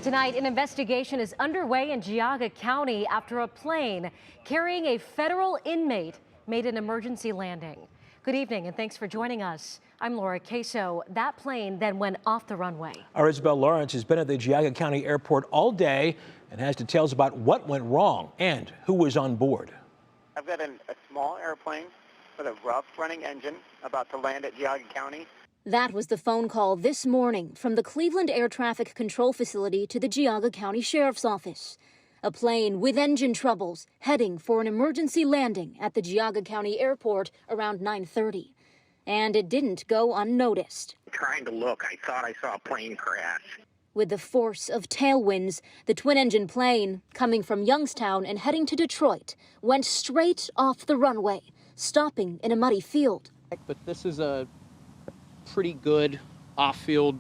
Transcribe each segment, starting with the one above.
Tonight, an investigation is underway in Geauga County after a plane carrying a federal inmate made an emergency landing. Good evening and thanks for joining us. I'm Laura Queso. That plane then went off the runway. Our Isabel Lawrence has been at the Geauga County Airport all day and has details about what went wrong and who was on board. I've got a small airplane with a rough running engine about to land at Geauga County. That was the phone call this morning from the Cleveland Air Traffic Control Facility to the Geauga County Sheriff's Office. A plane with engine troubles heading for an emergency landing at the Geauga County Airport around 9:30. And it didn't go unnoticed. Trying to look, I thought I saw a plane crash. With the force of tailwinds, the twin-engine plane, coming from Youngstown and heading to Detroit, went straight off the runway, stopping in a muddy field. But this is a pretty good off-field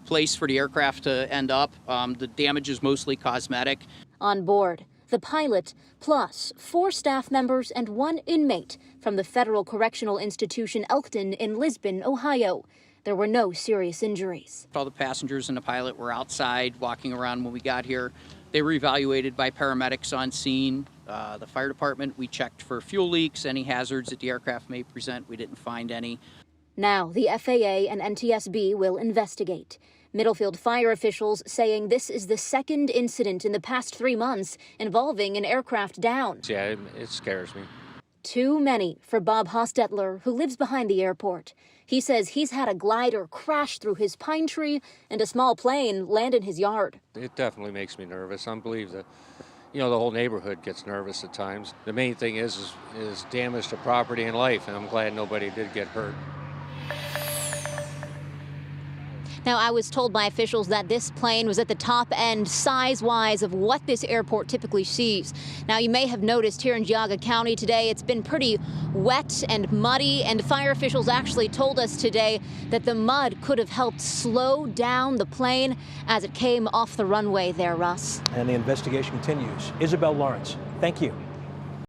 place for the aircraft to end up. The damage is mostly cosmetic. On board, the pilot, plus 4 staff members and 1 inmate from the Federal Correctional Institution Elkton in Lisbon, Ohio. There were no serious injuries. All the passengers and the pilot were outside walking around when we got here. They were evaluated by paramedics on scene. The fire department, we checked for fuel leaks, any hazards that the aircraft may present. We didn't find any. Now the FAA and NTSB will investigate. Middlefield fire officials saying this is the second incident in the past 3 months involving an aircraft down. Yeah, it scares me. Too many for Bob Hostetler, who lives behind the airport. He says he's had a glider crash through his pine tree and a small plane land in his yard. It definitely makes me nervous. I believe that, the whole neighborhood gets nervous at times. The main thing is damage to property and life, and I'm glad nobody did get hurt. Now, I was told by officials that this plane was at the top end, size-wise, of what this airport typically sees. Now, you may have noticed here in Geauga County today, it's been pretty wet and muddy, and fire officials actually told us today that the mud could have helped slow down the plane as it came off the runway there, Russ. And the investigation continues. Isabel Lawrence, thank you.